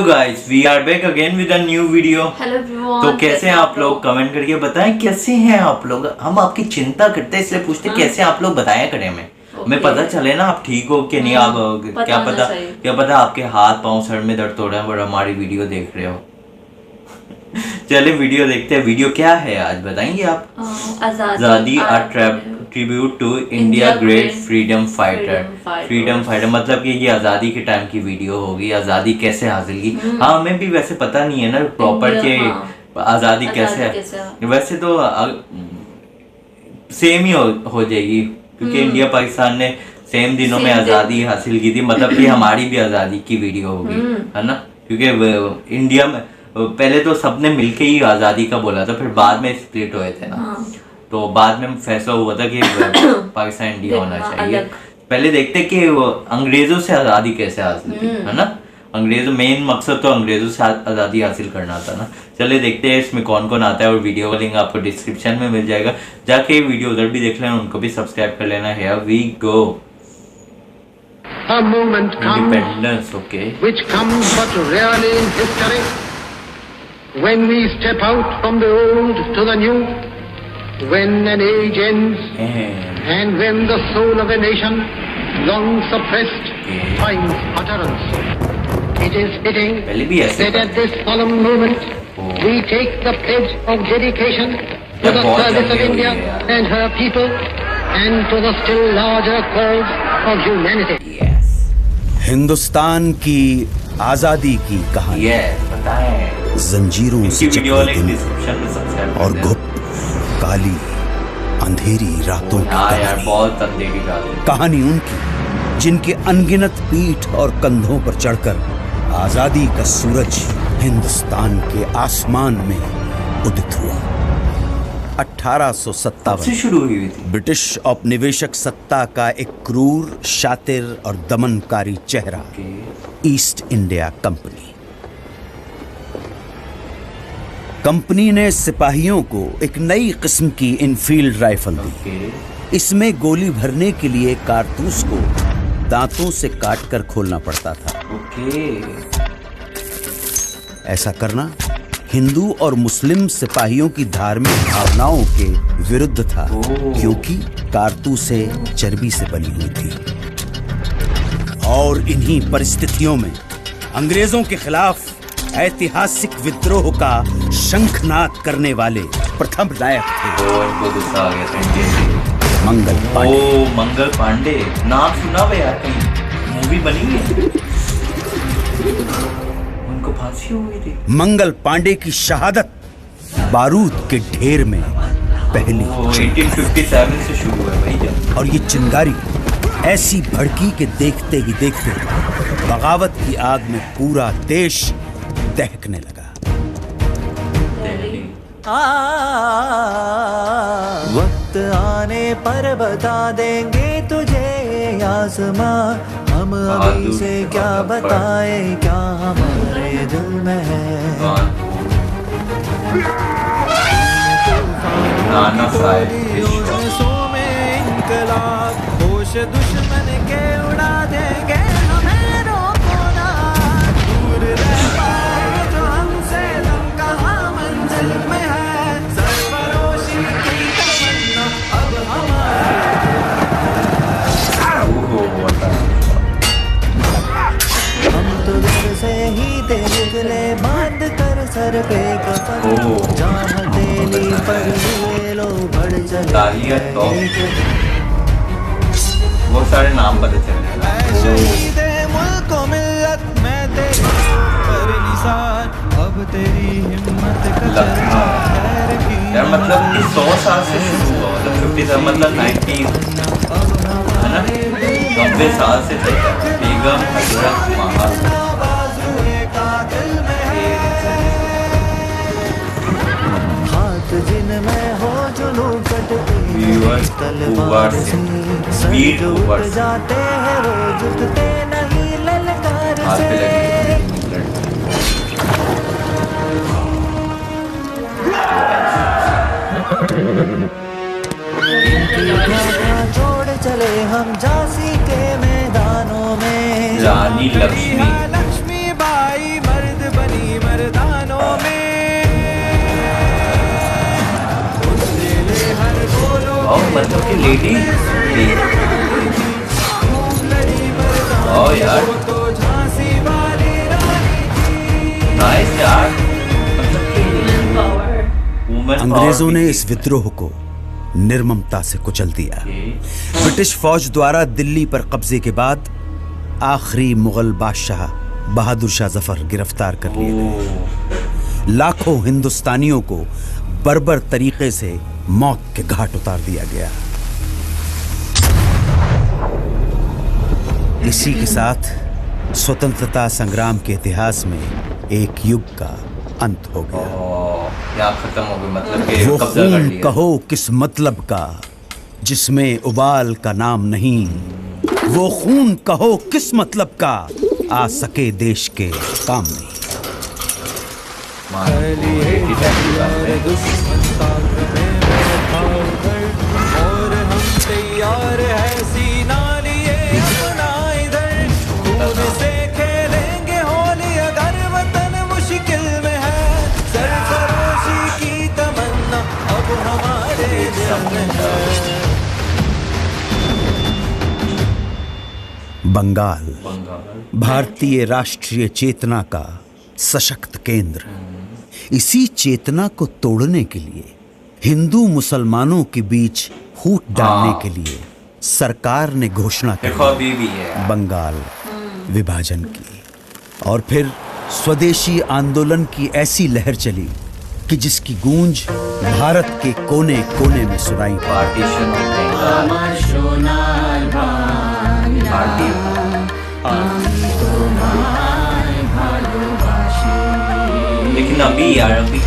Guys, we are back again with a new video. Hello everyone. तो कैसे हैं आप लोग? कमेंट करके बताएं कैसे हैं आप लोग। हम आपकी चिंता करते हैं इसलिए पूछते हैं कैसे आप लोग बताया करें हमें पता चले ना आप ठीक हो कि नहीं। आप क्या पता आपके हाथ पांव सर में दर्द हो रहा है और हमारी वीडियो देख रहे हो। चले वीडियो देखते हैं। वीडियो क्या है आज बताएंगे आप? आजादी tribute to India great freedom fighter मतलब कि ये आज़ादी के टाइम की वीडियो होगी। आज़ादी कैसे हासिल की। हाँ, हमें भी वैसे पता नहीं है ना प्रॉपर के आज़ादी कैसे है। वैसे तो सेम ही हो जाएगी क्योंकि इंडिया पाकिस्तान ने सेम दिनों में आज़ादी हासिल की थी। मतलब कि हमारी भी आज़ादी की वीडियो होगी, है ना। क्योंकि इंडिया में पहले तो सबने मिलके ही आज़ादी का बोला था, फिर बाद में स्प्लिट हुए थे ना। तो बाद में फैसला हुआ था कि पाकिस्तान इंडिया होना चाहिए। पहले देखते कि अंग्रेजों से आज़ादी कैसे हासिल की, है ना। अंग्रेजों मेन मकसद तो अंग्रेजों से आज़ादी हासिल करना था ना। चले देखते हैं इसमें कौन कौन आता है और वीडियो का लिंक आपको डिस्क्रिप्शन में मिल जाएगा। जाके वीडियो उधर भी देख लेना, उनको भी सब्सक्राइब कर लेना। Here we go. A moment Independence, okay. which comes but rarely in history, when we step out from the old to the new, when an age ends, and when the soul of a nation, long suppressed, finds utterance. It is fitting that at this solemn moment we take the pledge of dedication to the service of India and her people, and to the still larger cause of humanity. Hindustan की आजादी की कहानी जंजीरों से जकड़े दिल और गुप्त काली अंधेरी रातों की कहानी उनकी जिनके अनगिनत पीठ और कंधों पर चढ़कर आजादी का सूरज हिंदुस्तान के आसमान में उदित हुआ। 1857 से शुरू हुई थी। ब्रिटिश औपनिवेशक सत्ता का एक क्रूर, शातिर और दमनकारी चेहरा ईस्ट इंडिया कंपनी ने सिपाहियों को एक नई किस्म की इनफील्ड राइफल दी। इसमें गोली भरने के लिए कारतूस को दांतों से काटकर खोलना पड़ता था। ऐसा करना हिंदू और मुस्लिम सिपाहियों की धार्मिक भावनाओं के विरुद्ध था, क्योंकि कारतूसें चर्बी से बनी हुई थी। और इन्हीं परिस्थितियों में अंग्रेजों के खिलाफ ऐतिहासिक विद्रोह का शंखनाद करने वाले प्रथम नायक थे मंगल पांडे। नाम सुना हुआ यार, कहीं मूवी बनी है। उनको फांसी हुई थी। मंगल पांडे की शहादत बारूद के ढेर में पहली 1857 से शुरू हुआ भाई जब। और ये चिंगारी ऐसी भड़की के देखते ही देखते बगावत की आग में पूरा देश दहकने लगा। वक्त आने पर बता देंगे तुझे आसमां, हम अभी से क्या बताए क्या हमारे दिल में है। में इनकलाब होश दुश्मन के उड़ा देंगे, हमें रोको ना। दूर रह पाए जो हमसे, तुम कहाँ मंजिल में है। सरफरोशी की तमन्ना अब हमारी। हम तो दिल से ही थे निकले, बांध कर सर पे कफन। जहाँ तेली पर हुए लो बढ़ चले। वो सारे नाम पता चल शहीद मुल्क मिल्लत में तेरी पर निसार, अब तेरी हिम्मत का यार। मतलब 100 साल से शुरू हुआ, मतलब 50 मतलब 90 है ना, 90 साल से बेगम हजरत महल जिनमें हो जुनू कटते तलवार से, सर डूब जाते हैं रोज उठते नहीं ललकार से। छोड़ चले हम झांसी के मैदानों में। रानी लक्ष्मी बाई मर्द मतलब कि लेडी यार नाइस यार। अंग्रेजों ने इस विद्रोह को निर्ममता से कुचल दिया। ब्रिटिश फौज द्वारा दिल्ली पर कब्जे के बाद आखिरी मुगल बादशाह बहादुर शाह जफर गिरफ्तार कर लिए गए। लाखों हिंदुस्तानियों को बर्बर तरीके से मौत के घाट उतार दिया गया। इसी के साथ स्वतंत्रता संग्राम के इतिहास में एक युग का अंत हो गया। खत्म हो गया, मतलब कि वो कब्जा कर खून लिया। कहो किस मतलब का जिसमें उबाल का नाम नहीं, वो खून कहो किस मतलब का आ सके देश के काम नहीं। और हम तैयार है सीना लिए इधर, खून से खेलेंगे होली अगर वतन मुश्किल में है। सरफरोशी की तमन्ना अब हमारे दिल में है। बंगाल भारतीय राष्ट्रीय चेतना का सशक्त केंद्र। इसी चेतना को तोड़ने के लिए, हिंदू मुसलमानों के बीच फूट डालने के लिए सरकार ने घोषणा की बंगाल विभाजन की। और फिर स्वदेशी आंदोलन की ऐसी लहर चली कि जिसकी गूंज भारत के कोने कोने में सुनाई। लेकिन अभी यार अभी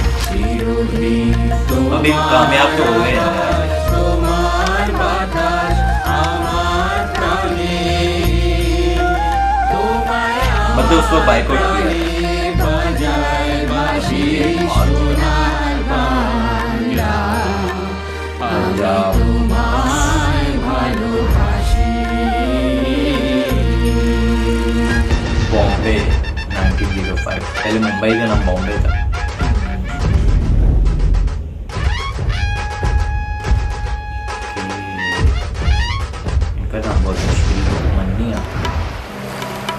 कामयाब तो हो गए यार। मतलब उसको बाइकआउट किया। बॉम्बे 1905, पहले मुंबई का नाम बॉम्बे था। इनका नाम बहुत मुश्किल है, मन्निया,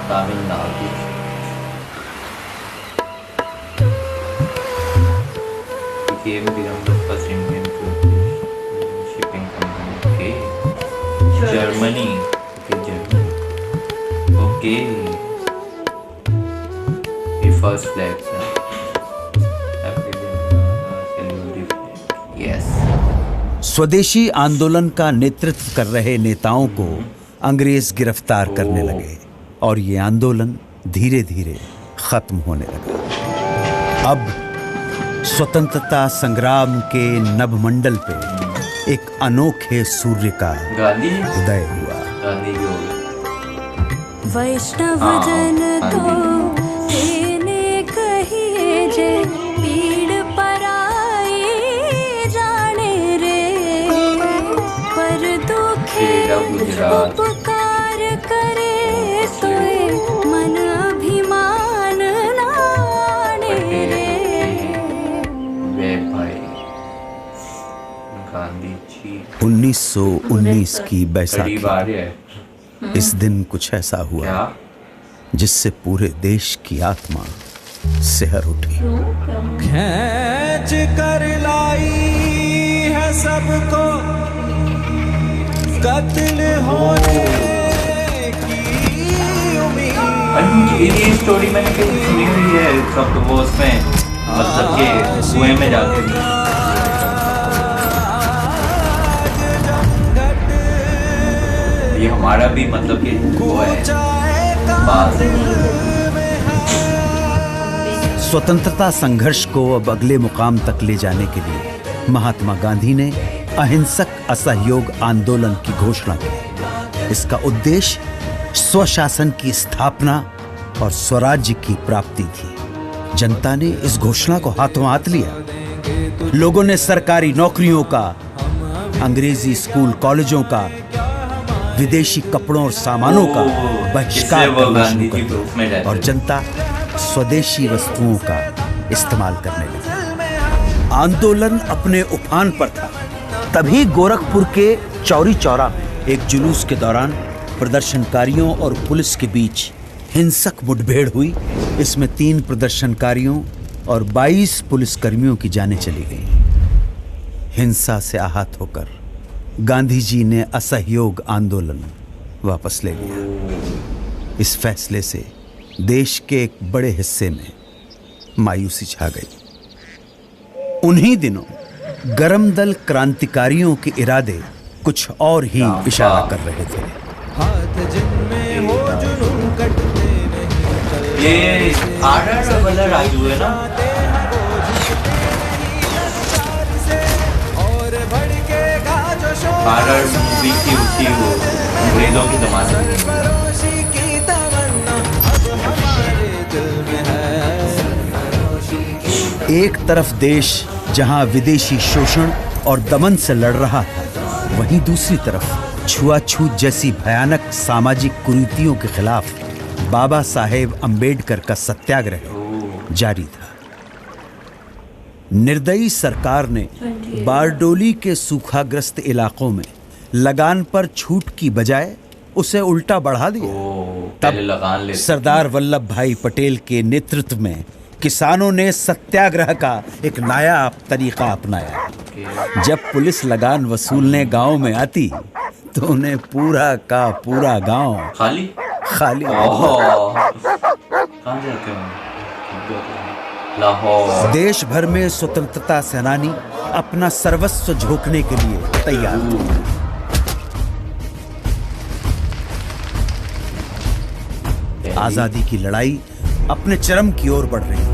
Tamil Nadu. Shipping company, Germany, okay. First flag Swadeshi आंदोलन का नेतृत्व कर रहे नेताओं को अंग्रेज गिरफ्तार करने लगे और ये आंदोलन धीरे धीरे खत्म होने लगा। अब स्वतंत्रता संग्राम के नभमंडल पे एक अनोखे सूर्य का उदय हुआ। वैष्णव जन तो तेने कहिए जे पीड़ पराई जाने रे, पर दुखे उपकार करे तो मन अभिमान नाने रे। वे भाई गांधी जी 1919 की बैसाखी। इस दिन कुछ ऐसा हुआ जिससे पूरे देश की आत्मा सिहर उठी। खींच कर लाई है सबको कत्ल होने की उम्मीद। ये स्टोरी मैंने कहीं सुनी हुई है, सब वो उसमें मतलब के कुएं में जाके ये हमारा भी मतलब कि वो है। स्वतंत्रता संघर्ष को अब अगले मुकाम तक ले जाने के लिए महात्मा गांधी ने अहिंसक असहयोग आंदोलन की घोषणा की। इसका उद्देश्य स्वशासन की स्थापना और स्वराज्य की प्राप्ति थी। जनता ने इस घोषणा को हाथों हाथ लिया। लोगों ने सरकारी नौकरियों का, अंग्रेजी स्कूल कॉलेजों का, विदेशी कपड़ों और सामानों का बहिष्कार करना शुरू कर दिया और जनता स्वदेशी वस्तुओं का इस्तेमाल करने लगी। आंदोलन अपने उफान पर था तभी गोरखपुर के चौरी चौरा में एक जुलूस के दौरान प्रदर्शनकारियों और पुलिस के बीच हिंसक मुठभेड़ हुई। इसमें 3 प्रदर्शनकारियों और 22 पुलिसकर्मियों की जानें चली गई। हिंसा से आहत होकर गांधी जी ने असहयोग आंदोलन वापस ले लिया। इस फैसले से देश के एक बड़े हिस्से में मायूसी छा गई। उन्हीं दिनों गरम दल क्रांतिकारियों के इरादे कुछ और ही इशारा कर रहे थे। हाथ जिनमें हो जुनून कटते नहीं, ये आर्डर वाला राजू है ना? और भड़केगा जो शोर, आर्डर मूवी की उसी अंग्रेजों की जमाने में। फरोशी की तमन्ना अब हमारे दिल में है। एक तरफ देश जहां विदेशी शोषण और दमन से लड़ रहा था, वहीं दूसरी तरफ छुआछूत जैसी भयानक सामाजिक कुरीतियों के खिलाफ बाबा साहेब अंबेडकर का सत्याग्रह जारी था। निर्दयी सरकार ने बारडोली के सूखाग्रस्त इलाकों में लगान पर छूट की बजाय उसे उल्टा बढ़ा दिया। पहले लगान ले। सरदार वल्लभ भाई पटेल के नेतृत्व में किसानों ने सत्याग्रह का एक नायाब तरीका अपनाया। जब पुलिस लगान वसूलने गांव में आती तो उन्हें पूरा का पूरा गांव खाली कहाँ जाते हैं? लाहौर। देश भर में स्वतंत्रता सेनानी अपना सर्वस्व झोंकने के लिए तैयार थे। आजादी की लड़ाई अपने चरम की ओर बढ़ रही थी।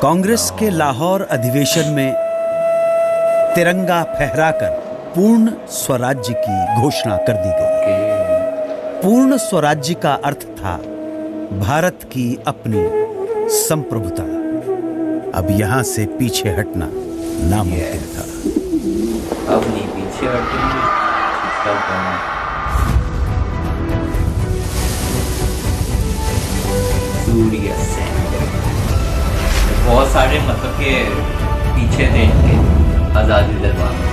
कांग्रेस के लाहौर अधिवेशन में तिरंगा फहराकर पूर्ण स्वराज्य की घोषणा कर दी गई। पूर्ण स्वराज्य का अर्थ था भारत की अपनी संप्रभुता। अब यहां से पीछे हटना नामुमकिन था। अब नहीं पीछे हटेंगे। सूर्य सेन बहुत सारे मतलब के पीछे थे इनके आजादी दिलवाने।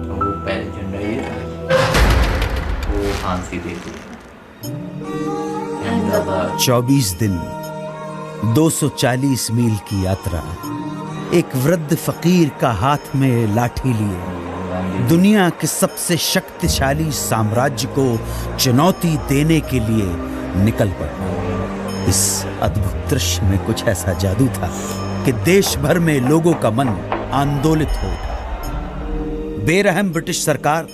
वो पहले झंडा ये था, वो फांसी दे दी। 24 दिन 240 मील की यात्रा, एक वृद्ध फकीर का हाथ में लाठी लिए दुनिया के सबसे शक्तिशाली साम्राज्य को चुनौती देने के लिए निकल पड़े। इस अद्भुत दृश्य में कुछ ऐसा जादू था कि देश भर में लोगों का मन आंदोलित हो उठा। बेरहम ब्रिटिश सरकार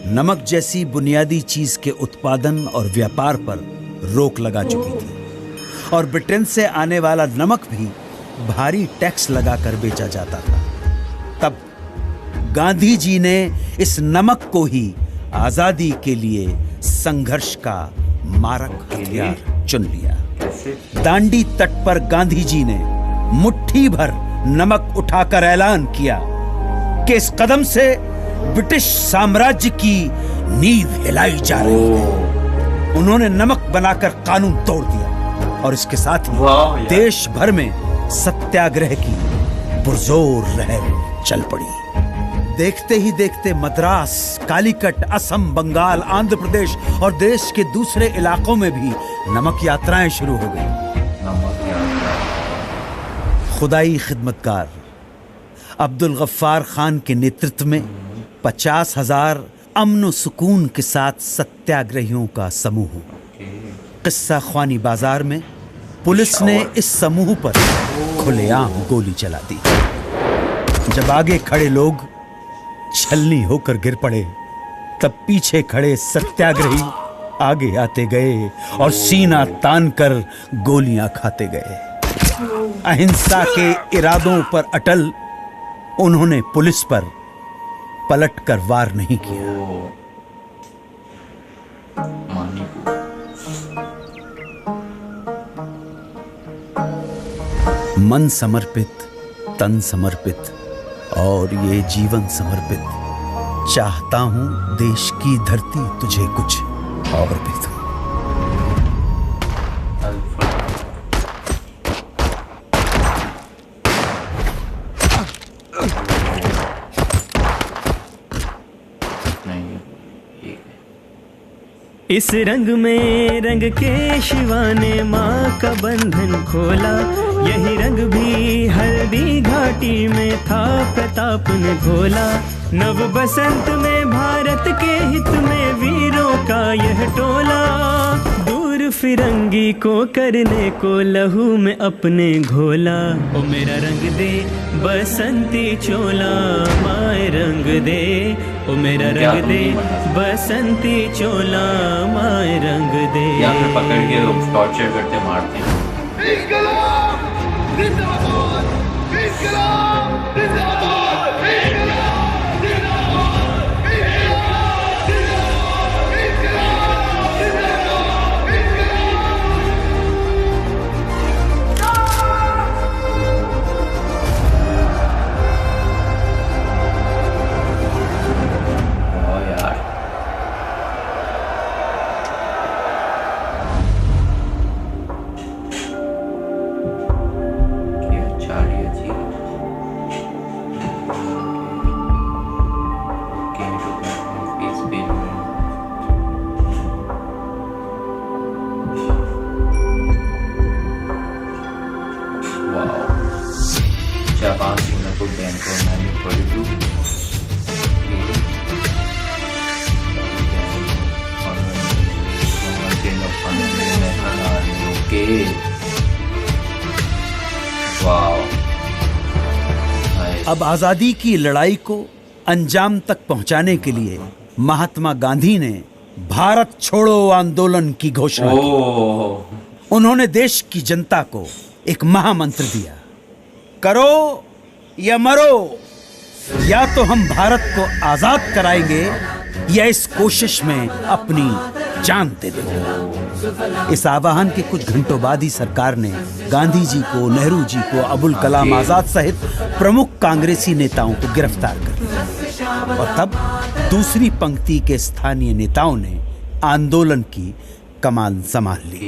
नमक जैसी बुनियादी चीज के उत्पादन और व्यापार पर रोक लगा चुकी थी और ब्रिटेन से आने वाला नमक भी भारी टैक्स लगाकर बेचा जाता था। तब गांधी जी ने इस नमक को ही आजादी के लिए संघर्ष का मारक हथियार चुन लिया। दांडी तट पर गांधी जी ने मुट्ठी भर नमक उठाकर ऐलान किया कि इस कदम से ब्रिटिश साम्राज्य की नींव हिलाई जा रही है। उन्होंने नमक बनाकर कानून तोड़ दिया और इसके साथ ही देश भर में सत्याग्रह की पुरजोर लहर चल पड़ी। देखते ही देखते मद्रास, कालीकट, असम, बंगाल, आंध्र प्रदेश और देश के दूसरे इलाकों में भी नमक यात्राएं शुरू हो गई। खुदाई खिदमतकार अब्दुल गफ्फार खान के नेतृत्व में 50,000 अमन सुकून के साथ सत्याग्रहियों का समूह किस्सा ख्वानी बाजार में पुलिस ने इस समूह पर खुलेआम गोली चला दी। जब आगे खड़े लोग छलनी होकर गिर पड़े, तब पीछे खड़े सत्याग्रही आगे आते गए और सीना तानकर गोलियां खाते गए। अहिंसा के इरादों पर अटल उन्होंने पुलिस पर पलटकर वार नहीं किया। मन समर्पित, तन समर्पित और ये जीवन समर्पित चाहता हूं देश की धरती तुझे कुछ और भी दूं। इस रंग में रंग के शिवा ने माँ का बंधन खोला, यही रंग भी हल्दी घाटी में था प्रताप ने घोला। नव बसंत में भारत के हित में वीरों का यह टोला, दूर फिरंगी को करने को लहू में अपने घोला। ओ मेरा रंग दे बसंती चोला, माए रंग दे, ओ मेरा रंग दे बसंती चोला, माए रंग दे। या फिर पकड़ के टॉर्चर करते मारते हैं। अब आजादी की लड़ाई को अंजाम तक पहुंचाने के लिए महात्मा गांधी ने भारत छोड़ो आंदोलन की घोषणा की। उन्होंने देश की जनता को एक महामंत्र दिया, करो या मरो, या तो हम भारत को आजाद कराएंगे या इस कोशिश में अपनी जान दे देंगे। इस आह्वान के कुछ घंटों बाद ही सरकार ने गांधी जी को, नेहरू जी को, अबुल कलाम आजाद सहित प्रमुख कांग्रेसी नेताओं को गिरफ्तार कर लिया। और तब दूसरी पंक्ति के स्थानीय नेताओं ने आंदोलन की कमान संभाल ली।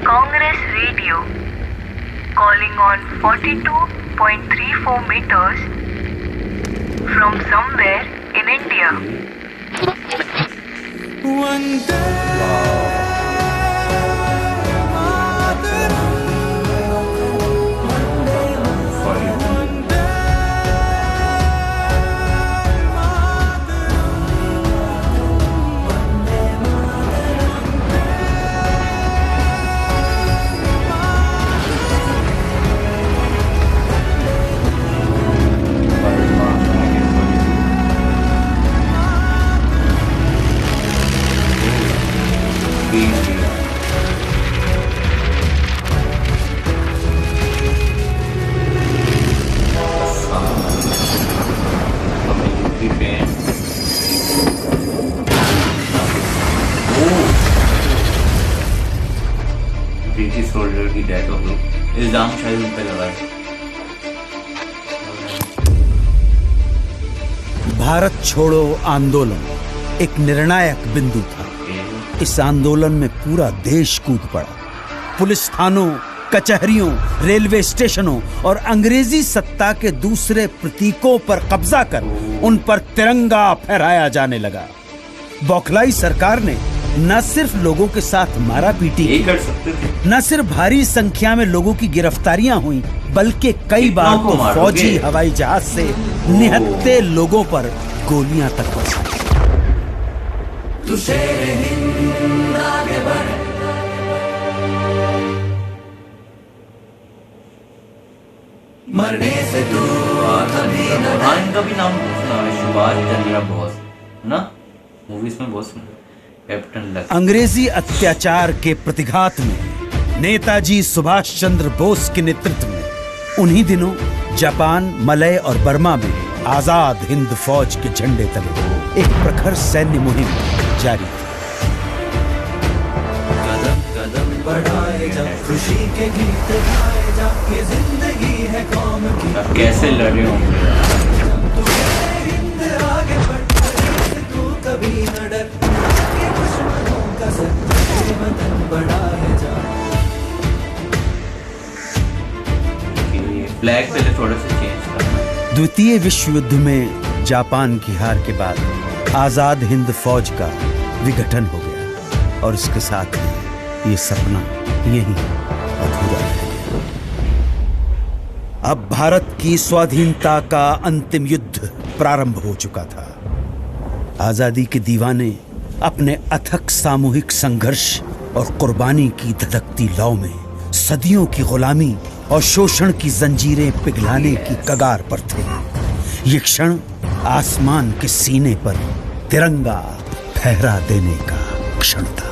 Congress radio calling on 42.34 meters from somewhere in India. British soldier की डेथ हो गई, इल्जाम शायद उन पे लगाए। भारत छोड़ो आंदोलन एक निर्णायक बिंदु था। इस आंदोलन में पूरा देश कूद पड़ा। पुलिस थानों, कचहरियों, रेलवे स्टेशनों और अंग्रेजी सत्ता के दूसरे प्रतीकों पर कब्जा कर उन पर तिरंगा फहराया जाने लगा। बौखलाई सरकार ने न सिर्फ लोगों के साथ मारा पीटी, न सिर्फ भारी संख्या में लोगों की गिरफ्तारियां हुई, बल्कि कई बार तो फौजी हवाई जहाज से निहत्थे लोगों पर गोलियां तक बरसाई। मरने से तू कभी न, इनका भी नाम सुभाष चंद्र बोस ना, मूवीज में बहुत सुना कैप्टन लक। अंग्रेजी अत्याचार के प्रतिघात में नेताजी सुभाष चंद्र बोस के नेतृत्व में उन्हीं दिनों जापान, मलय और बर्मा में आजाद हिंद फौज के झंडे तले एक प्रखर सैन्य मुहिम जारी थी। कदम कदम बढ़ाए जा, खुशी के गीत गाए जा, ये जिंदगी है कौम की। अब कैसे लड़े होंगे, आगे बढ़ तू कभी न डर, ये दुश्मनों का सर बदन बढ़ाए जा। फ्लैग पहले थोड़ा सा चेंज करना। द्वितीय विश्व युद्ध में जापान की हार के बाद आजाद हिंद फौज का विघटन हो गया और इसके साथ ही ये सपना यही अधूरा रह गया। अब भारत की स्वाधीनता का अंतिम युद्ध प्रारंभ हो चुका था। आजादी के दीवाने अपने अथक सामूहिक संघर्ष और कुर्बानी की धधकती लौ में सदियों की गुलामी और शोषण की जंजीरें पिघलाने की कगार पर थे। ये क्षण आसमान के सीने पर तिरंगा फहरा देने का क्षण था।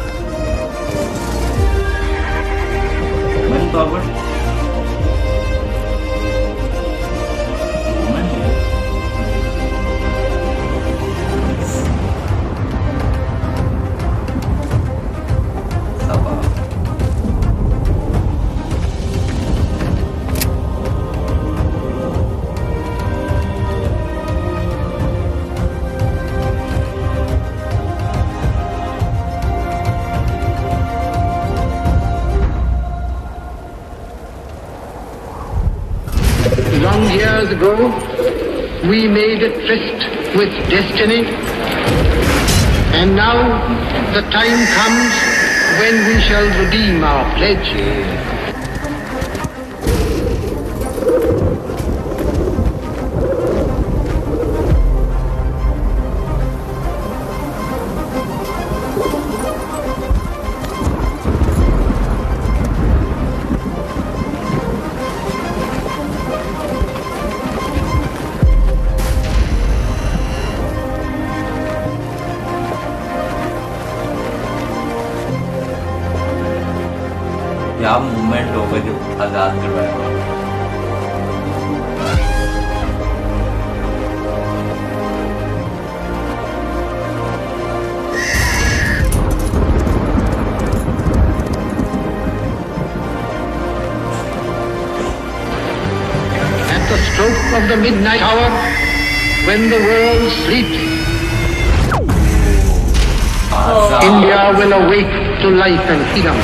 Long years ago, we made a tryst with destiny, and now the time comes when we shall redeem our pledge. क्या मूवमेंट होगा जो आजाद करवाएगा। At the stroke of the midnight hour, when the world sleeps, India will awake to life and freedom.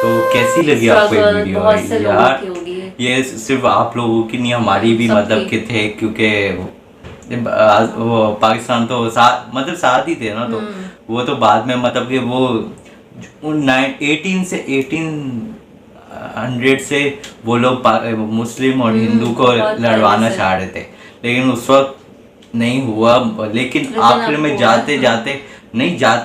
तो कैसी लगी आपको ये video बहुत से लोगों यार? की होगी। ये सिर्फ आप लोगों की नहीं, हमारी भी मतलब के थे, क्योंकि वो पाकिस्तान तो मतलब साथ ही थे ना, तो वो तो बाद में मतलब कि वो 18 से 1800 से वो लोग मुस्लिम और हिंदू को लड़वाना चाह रहे थे, लेकिन उस वक्त नहीं हुआ। लेकिन आखिर में जाते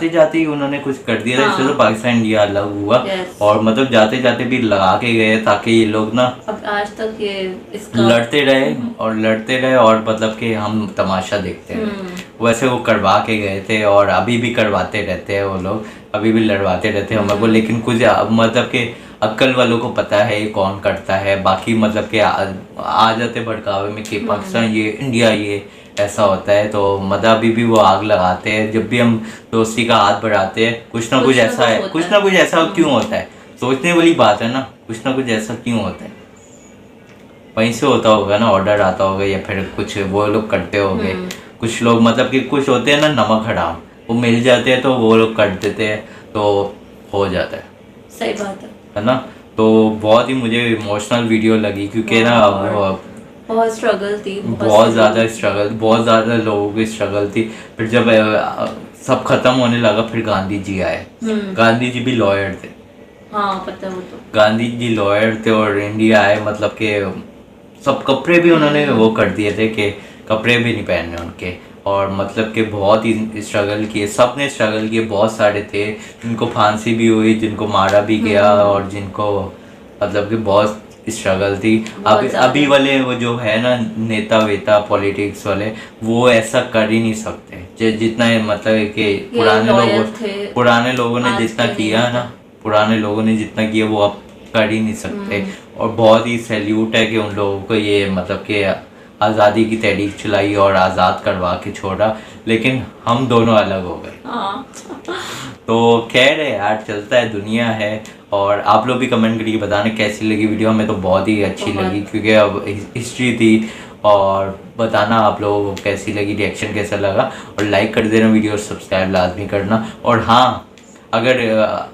जाते ही उन्होंने कुछ कर दिया था। इससे तो पाकिस्तान इंडिया अलग हुआ। और मतलब जाते जाते भी लगा के गए ताकि ये लोग ना अब आज तक ये इसका लड़ते रहे और मतलब कि हम तमाशा देखते रहे। वैसे वो करवा के गए थे और अभी भी करवाते रहते हैं वो लोग, अभी भी लड़वाते रहते हैं हम लोग को। लेकिन कुछ मतलब कि अक्ल वालों को पता है ये कौन करता है। बाकी मतलब कि आ जाते भड़कावे में कि पाकिस्तान ये, इंडिया ये, ऐसा होता है। तो मतलब अभी भी वो आग लगाते हैं। जब भी हम दोस्ती का हाथ बढ़ाते हैं कुछ ना कुछ ऐसा है, कुछ ना कुछ ऐसा क्यों होता है। सोचने वाली बात है ना, कुछ ना कुछ ऐसा क्यों होता है। वहीं से होता होगा ना, ऑर्डर आता होगा या फिर कुछ वो लोग करते होंगे। कुछ लोग मतलब कि कुछ होते हैं ना नमक हराम, वो मिल जाते हैं तो वो लोग कर देते हैं, तो हो जाता है। सही बात है ना। तो बहुत ही मुझे इमोशनल वीडियो लगी, क्योंकि ना बहुत स्ट्रगल थी, बहुत ज़्यादा स्ट्रगल, बहुत ज़्यादा लोगों की स्ट्रगल थी। फिर जब सब खत्म होने लगा, फिर गांधी जी आए। गांधी जी भी लॉयर थे। हाँ पता वो तो। गांधी जी लॉयर थे और इंडिया आए, मतलब कि सब कपड़े भी उन्होंने वो कर दिए थे कि कपड़े भी नहीं पहनने उनके, और मतलब कि बहुत ही स्ट्रगल किए, सब ने स्ट्रगल किए, बहुत सारे थे जिनको फांसी भी हुई, जिनको मारा भी गया, और जिनको मतलब कि बहुत स्ट्रगल थी। अभी वाले वो जो है ना नेता वेता पॉलिटिक्स वाले, वो ऐसा कर ही नहीं सकते जितना मतलब है कि पुराने लोगों ने जितना किया ना, पुराने लोगों ने जितना किया वो अब कर ही नहीं सकते। और बहुत ही सैल्यूट है कि उन लोगों को ये मतलब कि आज़ादी की तहरीक चलाई और आज़ाद करवा के छोड़ा, लेकिन हम दोनों अलग हो गए। तो खैर है यार, चलता है, दुनिया है। और आप लोग भी कमेंट करके बताना कैसी लगी वीडियो, हमें तो बहुत ही अच्छी लगी, क्योंकि अब हिस्ट्री थी। और बताना आप लोगों को कैसी लगी, रिएक्शन कैसा लगा, और लाइक कर देना वीडियो, सब्सक्राइब लाजमी करना। और हाँ, अगर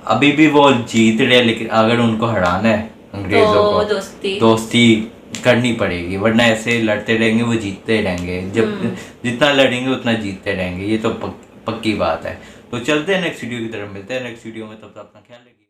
अभी भी वो जीत रहे, लेकिन अगर उनको हराना है अंग्रेज़ों को, दोस्ती करनी पड़ेगी, वरना ऐसे लड़ते रहेंगे वो जीतते रहेंगे। जब जितना लड़ेंगे उतना जीतते रहेंगे, ये तो पक्की बात है। तो चलते हैं नेक्स्ट वीडियो की तरफ, मिलते हैं नेक्स्ट वीडियो में, तब तक अपना ख्याल रखिए।